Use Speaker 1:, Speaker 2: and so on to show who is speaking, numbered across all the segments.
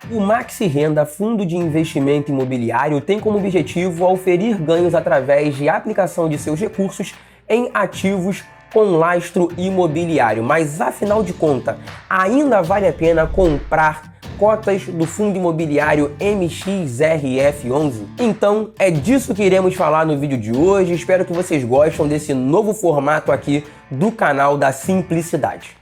Speaker 1: O Maxi Renda Fundo de Investimento Imobiliário tem como objetivo oferir ganhos através de aplicação de seus recursos em ativos com lastro imobiliário. Mas afinal de contas, ainda vale a pena comprar cotas do fundo imobiliário MXRF11? Então é disso que iremos falar no vídeo de hoje. Espero que vocês gostem desse novo formato aqui do canal da Simplicidade.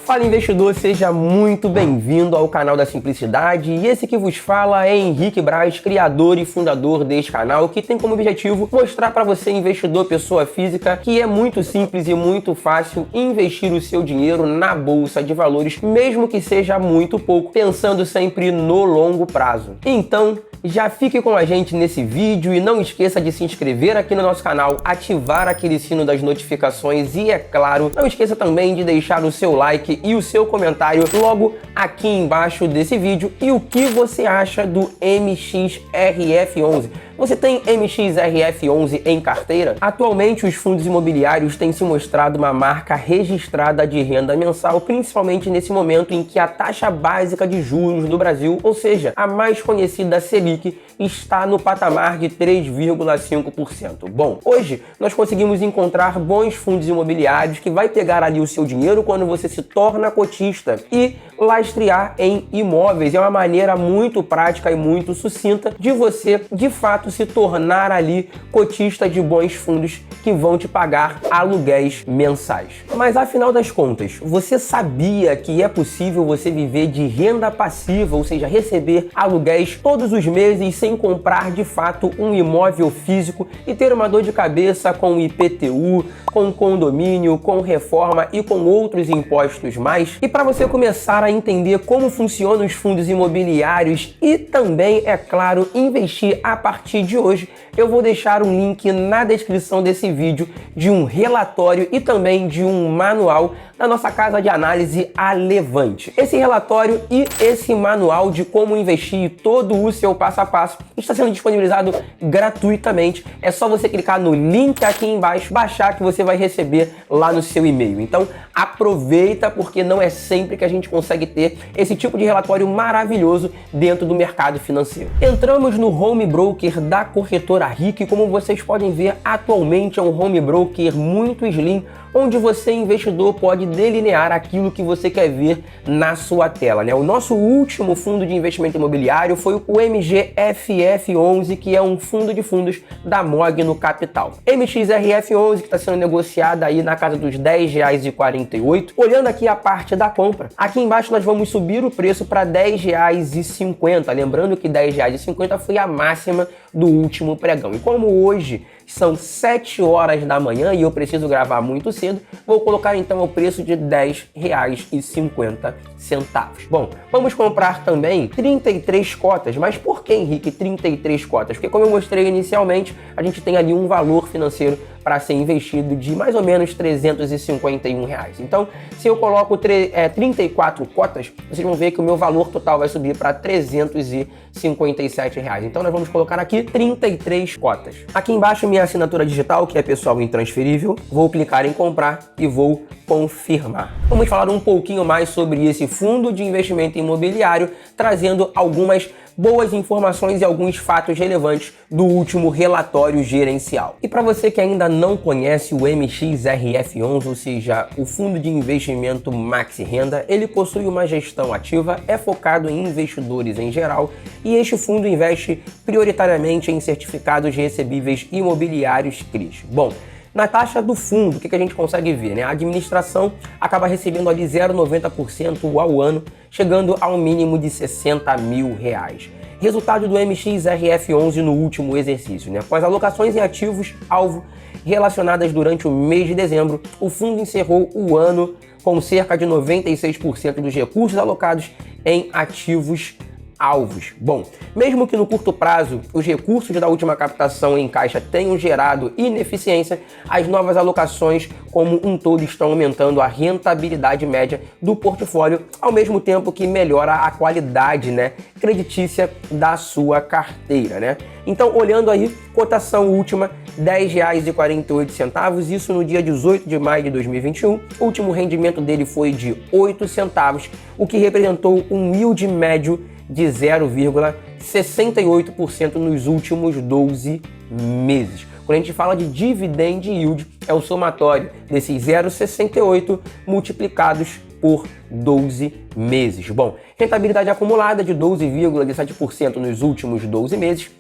Speaker 1: Fala investidor, seja muito bem-vindo ao canal da Simplicidade, e esse que vos fala é Henrique Braz, criador e fundador deste canal, que tem como objetivo mostrar para você, investidor pessoa física, que é muito simples e muito fácil investir o seu dinheiro na bolsa de valores, mesmo que seja muito pouco, pensando sempre no longo prazo. Então, já fique com a gente nesse vídeo e não esqueça de se inscrever aqui no nosso canal, ativar aquele sino das notificações e, é claro, não esqueça também de deixar o seu like e o seu comentário logo aqui embaixo desse vídeo e o que você acha do MXRF11. Você tem MXRF11 em carteira? Atualmente, os fundos imobiliários têm se mostrado uma marca registrada de renda mensal, principalmente nesse momento em que a taxa básica de juros do Brasil, ou seja, a mais conhecida Selic, está no patamar de 3,5%. Bom, hoje nós conseguimos encontrar bons fundos imobiliários que vai pegar ali o seu dinheiro quando você se torna cotista e lastrear em imóveis. É uma maneira muito prática e muito sucinta de você, de fato, se tornar ali cotista de bons fundos que vão te pagar aluguéis mensais. Mas afinal das contas, você sabia que é possível você viver de renda passiva, ou seja, receber aluguéis todos os meses sem comprar de fato um imóvel físico e ter uma dor de cabeça com IPTU, com condomínio, com reforma e com outros impostos mais? E para você começar a entender como funcionam os fundos imobiliários e também, é claro, investir a partir de hoje, eu vou deixar um link na descrição desse vídeo de um relatório e também de um manual da nossa casa de análise, a Levante. Esse relatório e esse manual de como investir, todo o seu passo a passo, está sendo disponibilizado gratuitamente. É só você clicar no link aqui embaixo, baixar, que você vai receber lá no seu e-mail. Então aproveita, porque não é sempre que a gente consegue ter esse tipo de relatório maravilhoso dentro do mercado financeiro. Entramos no home broker da corretora RIC. Como vocês podem ver, atualmente é um home broker muito slim, onde você, investidor, pode delinear aquilo que você quer ver na sua tela, né? O nosso último fundo de investimento imobiliário foi o MGFF11, que é um fundo de fundos da Mogno Capital. MXRF11, que está sendo negociada aí na casa dos R$10,48. Olhando aqui a parte da compra, aqui embaixo nós vamos subir o preço para R$10,50. Lembrando que R$10,50 foi a máxima do último pregão. E como hoje são 7 horas da manhã e eu preciso gravar muito cedo, vou colocar então o preço de R$10,50. Bom, vamos comprar também 33 cotas. Mas por que, Henrique, 33 cotas? Porque, como eu mostrei inicialmente, a gente tem ali um valor financeiro para ser investido de mais ou menos R$351. Então, se eu coloco 34 cotas, vocês vão ver que o meu valor total vai subir para R$357. Então, nós vamos colocar aqui 33 cotas. Aqui embaixo, minha assinatura digital, que é pessoal intransferível. Vou clicar em comprar e vou confirmar. Vamos falar um pouquinho mais sobre esse fundo de investimento imobiliário, trazendo algumas boas informações e alguns fatos relevantes do último relatório gerencial. E para você que ainda não conhece o MXRF11, ou seja, o fundo de investimento Maxi Renda, ele possui uma gestão ativa, é focado em investidores em geral, e este fundo investe prioritariamente em certificados recebíveis imobiliários CRIs. Bom, na taxa do fundo, o que a gente consegue ver, né? A administração acaba recebendo ali 0,90% ao ano, chegando ao mínimo de R$60 mil. Resultado do MXRF11 no último exercício, né? Após alocações em ativos-alvo relacionadas durante o mês de dezembro, o fundo encerrou o ano com cerca de 96% dos recursos alocados em ativos alvos. Bom, mesmo que no curto prazo os recursos da última captação em caixa tenham gerado ineficiência, as novas alocações como um todo estão aumentando a rentabilidade média do portfólio, ao mesmo tempo que melhora a qualidade, creditícia da sua carteira, Então, olhando aí, cotação última, R$ 10,48, isso no dia 18 de maio de 2021. O último rendimento dele foi de 8 centavos, o que representou um yield médio de 0,68% nos últimos 12 meses. Quando a gente fala de dividend yield, é o somatório desses 0,68 multiplicados por 12 meses. Bom, rentabilidade acumulada de 12,17% nos últimos 12 meses.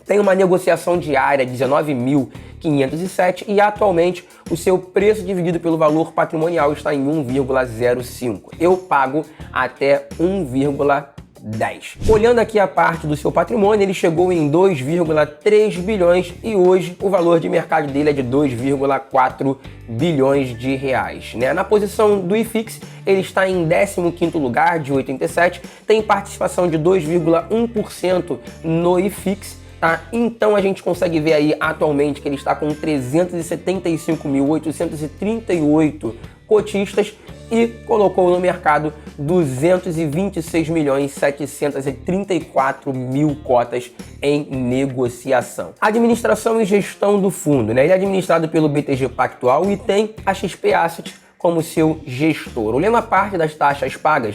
Speaker 1: Tem uma negociação diária de 19.507 e atualmente o seu preço dividido pelo valor patrimonial está em 1,05. Eu pago até 1,10. Olhando aqui a parte do seu patrimônio, ele chegou em 2,3 bilhões e hoje o valor de mercado dele é de 2,4 bilhões de reais. Na posição do IFIX, ele está em 15º lugar de 87, tem participação de 2,1% no IFIX. Então a gente consegue ver aí atualmente que ele está com 375.838 cotistas e colocou no mercado 226.734.000 cotas em negociação. Administração e gestão do fundo, Ele é administrado pelo BTG Pactual e tem a XP Asset como seu gestor. Olhando a parte das taxas pagas,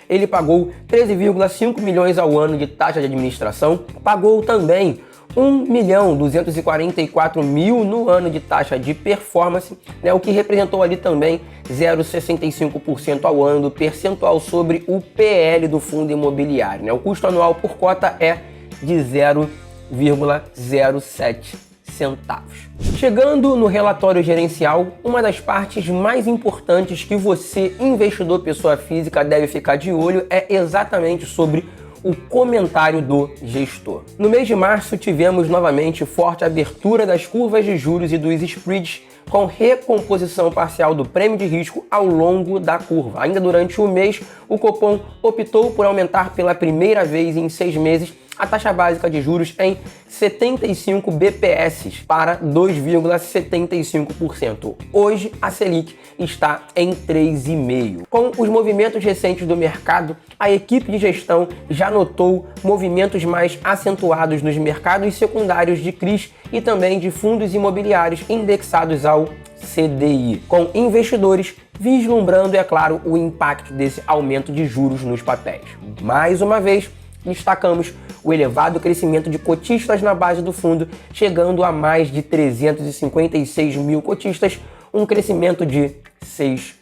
Speaker 1: ele pagou 13,5 milhões ao ano de taxa de administração, pagou também 1.244.000 no ano de taxa de performance, o que representou ali também 0,65% ao ano do percentual sobre o PL do fundo imobiliário. O custo anual por cota é de 0,07 centavos. Chegando no relatório gerencial, uma das partes mais importantes que você, investidor pessoa física, deve ficar de olho é exatamente sobre o comentário do gestor. No mês de março, tivemos novamente forte abertura das curvas de juros e dos spreads, com recomposição parcial do prêmio de risco ao longo da curva. Ainda durante o mês, o Copom optou por aumentar pela primeira vez em 6 meses a taxa básica de juros em 75 BPS para 2,75%. Hoje, a Selic está em 3,5%. Com os movimentos recentes do mercado, a equipe de gestão já notou movimentos mais acentuados nos mercados secundários de CRIs e também de fundos imobiliários indexados ao CDI, com investidores vislumbrando, é claro, o impacto desse aumento de juros nos papéis. Mais uma vez, destacamos o elevado crescimento de cotistas na base do fundo, chegando a mais de 356 mil cotistas, um crescimento de 6%,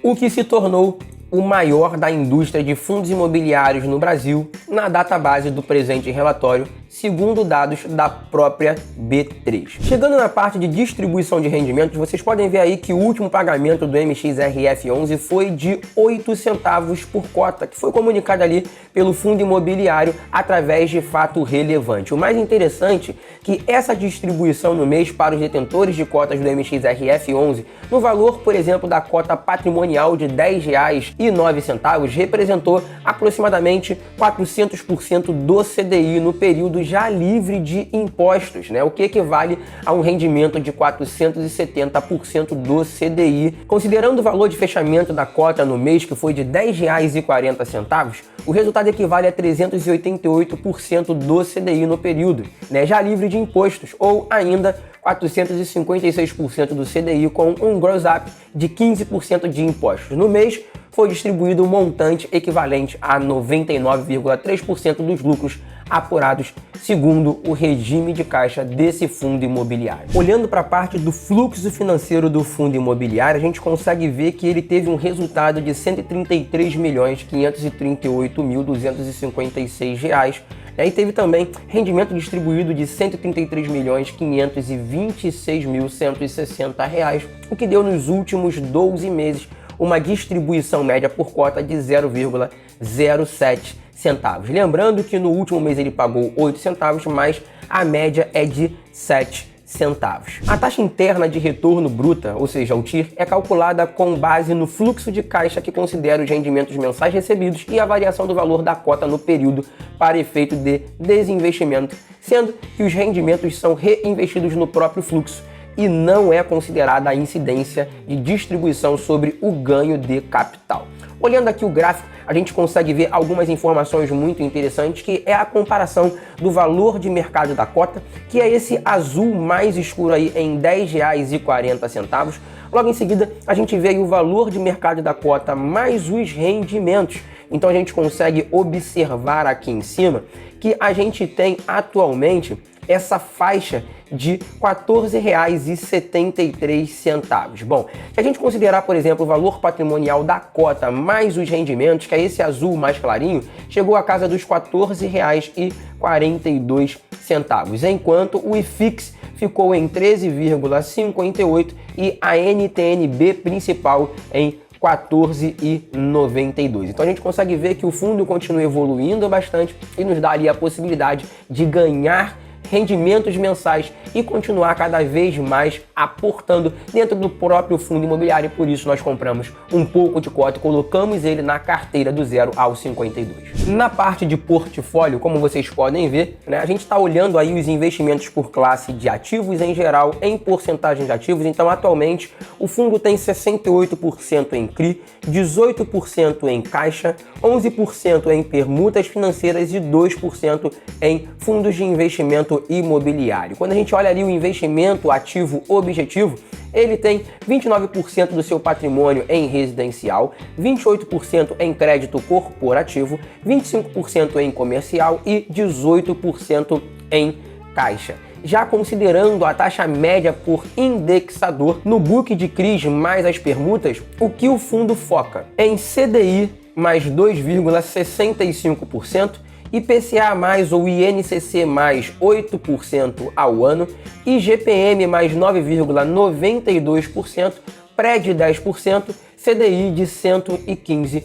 Speaker 1: o que se tornou o maior da indústria de fundos imobiliários no Brasil na database do presente relatório, segundo dados da própria B3. Chegando na parte de distribuição de rendimentos, vocês podem ver aí que o último pagamento do MXRF11 foi de 8 centavos por cota, que foi comunicado ali pelo fundo imobiliário através de fato relevante. O mais interessante é que essa distribuição no mês para os detentores de cotas do MXRF11, no valor, por exemplo, da cota patrimonial de R$ 10,09, representou aproximadamente 400% do CDI no período já livre de impostos, o que equivale a um rendimento de 470% do CDI. Considerando o valor de fechamento da cota no mês, que foi de R$ 10,40, o resultado equivale a 388% do CDI no período, já livre de impostos, ou ainda 456% do CDI com um gross up de 15% de impostos. No mês, foi distribuído um montante equivalente a 99,3% dos lucros apurados segundo o regime de caixa desse fundo imobiliário. Olhando para a parte do fluxo financeiro do fundo imobiliário, a gente consegue ver que ele teve um resultado de R$ 133.538.256 e teve também rendimento distribuído de R$ 133.526.160, o que deu nos últimos 12 meses uma distribuição média por cota de 0,07 centavos. Lembrando que no último mês ele pagou 8 centavos, mas a média é de 7 centavos. A taxa interna de retorno bruta, ou seja, o TIR, é calculada com base no fluxo de caixa que considera os rendimentos mensais recebidos e a variação do valor da cota no período para efeito de desinvestimento, sendo que os rendimentos são reinvestidos no próprio fluxo e não é considerada a incidência de distribuição sobre o ganho de capital. Olhando aqui o gráfico, a gente consegue ver algumas informações muito interessantes, que é a comparação do valor de mercado da cota, que é esse azul mais escuro aí em R$ 10,40. Logo em seguida, a gente vê aí o valor de mercado da cota mais os rendimentos. Então a gente consegue observar aqui em cima que a gente tem atualmente essa faixa de R$ 14,73. Bom, se a gente considerar, por exemplo, o valor patrimonial da cota mais os rendimentos, que é esse azul mais clarinho, chegou à casa dos R$ 14,42, enquanto o IFIX ficou em 13,58 e a NTN-B principal em 14,92. Então a gente consegue ver que o fundo continua evoluindo bastante e nos dá ali a possibilidade de ganhar rendimentos mensais e continuar cada vez mais aportando dentro do próprio fundo imobiliário. Por isso nós compramos um pouco de cota e colocamos ele na carteira do 0 ao 52. Na parte de portfólio, como vocês podem ver, a gente está olhando aí os investimentos por classe de ativos em geral, em porcentagem de ativos. Então atualmente o fundo tem 68% em CRI, 18% em caixa, 11% em permutas financeiras e 2% em fundos de investimento imobiliário. Quando a gente olha ali o investimento ativo objetivo, ele tem 29% do seu patrimônio em residencial, 28% em crédito corporativo, 25% em comercial e 18% em caixa. Já considerando a taxa média por indexador no book de CRIs mais as permutas, o que o fundo foca? Em CDI mais 2,65%, IPCA mais ou INCC mais 8% ao ano, IGPM mais 9,92%, pré de 10%, CDI de 115%.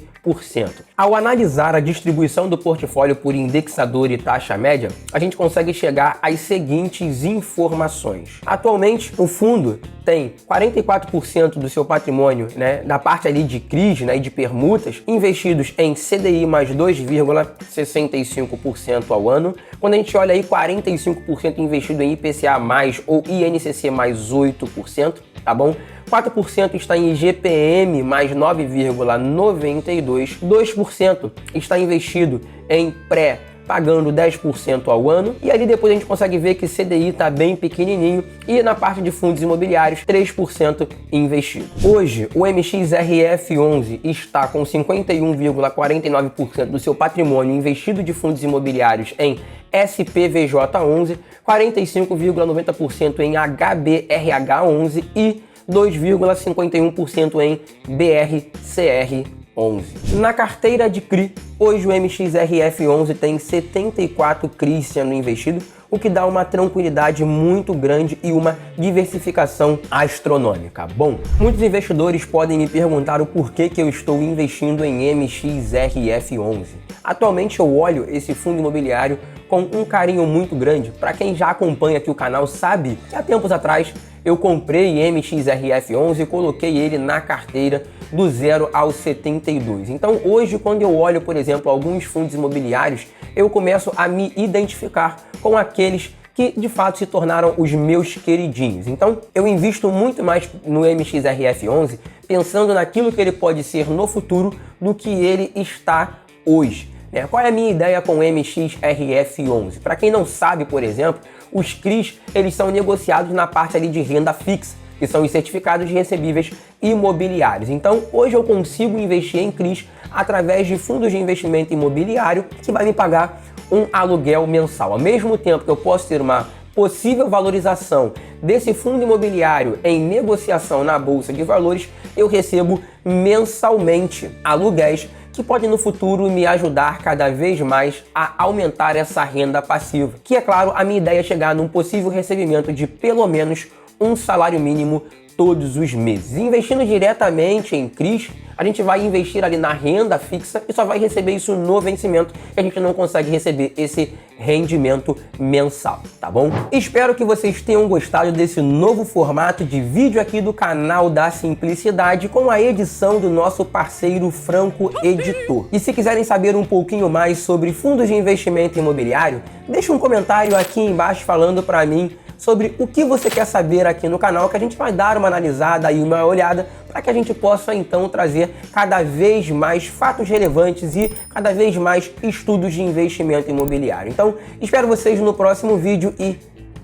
Speaker 1: Ao analisar a distribuição do portfólio por indexador e taxa média, a gente consegue chegar às seguintes informações. Atualmente, o fundo tem 44% do seu patrimônio, na parte ali de CRIs e de permutas, investidos em CDI mais 2,65% ao ano. Quando a gente olha aí 45% investido em IPCA mais ou INCC mais 8%, tá bom? 4% está em IGPM mais 9,92%, 2% está investido em pré, pagando 10% ao ano, e ali depois a gente consegue ver que CDI está bem pequenininho, e na parte de fundos imobiliários 3% investido. Hoje o MXRF11 está com 51,49% do seu patrimônio investido de fundos imobiliários em SPVJ11, 45,90% em HBRH11 e 2,51% em BRCR11. Na carteira de CRI, hoje o MXRF11 tem 74 CRIs sendo investido, o que dá uma tranquilidade muito grande e uma diversificação astronômica. Bom, muitos investidores podem me perguntar o porquê que eu estou investindo em MXRF11. Atualmente eu olho esse fundo imobiliário com um carinho muito grande. Para quem já acompanha aqui o canal sabe que há tempos atrás eu comprei MXRF11 e coloquei ele na carteira do 0 ao 72. Então hoje, quando eu olho, por exemplo, alguns fundos imobiliários, eu começo a me identificar com aqueles que de fato se tornaram os meus queridinhos. Então eu invisto muito mais no MXRF11 pensando naquilo que ele pode ser no futuro do que ele está hoje. Qual é a minha ideia com o MXRF11? Para quem não sabe, por exemplo, os CRIs eles são negociados na parte ali de renda fixa, que são os certificados de recebíveis imobiliários. Então, hoje eu consigo investir em CRIs através de fundos de investimento imobiliário que vai me pagar um aluguel mensal. Ao mesmo tempo que eu posso ter uma possível valorização desse fundo imobiliário em negociação na Bolsa de Valores, eu recebo mensalmente aluguéis que podem no futuro me ajudar cada vez mais a aumentar essa renda passiva. Que é claro, a minha ideia é chegar num possível recebimento de pelo menos um salário mínimo todos os meses. Investindo diretamente em CRIs, a gente vai investir ali na renda fixa e só vai receber isso no vencimento, e a gente não consegue receber esse rendimento mensal, tá bom? Espero que vocês tenham gostado desse novo formato de vídeo aqui do canal da Simplicidade, com a edição do nosso parceiro Franco Editor. E se quiserem saber um pouquinho mais sobre fundos de investimento imobiliário, deixa um comentário aqui embaixo falando para mim sobre o que você quer saber aqui no canal, que a gente vai dar uma analisada e uma olhada para que a gente possa então trazer cada vez mais fatos relevantes e cada vez mais estudos de investimento imobiliário. Então, espero vocês no próximo vídeo e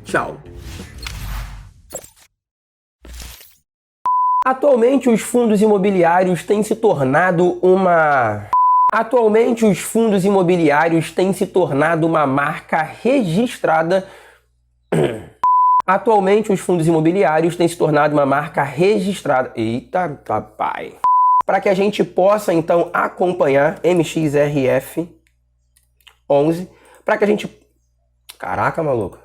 Speaker 1: tchau! Atualmente, os fundos imobiliários têm se tornado uma marca registrada. Atualmente, os fundos imobiliários têm se tornado uma marca registrada. Eita, papai! Para que a gente possa, então, acompanhar MXRF 11, para que a gente... Caraca, maluco!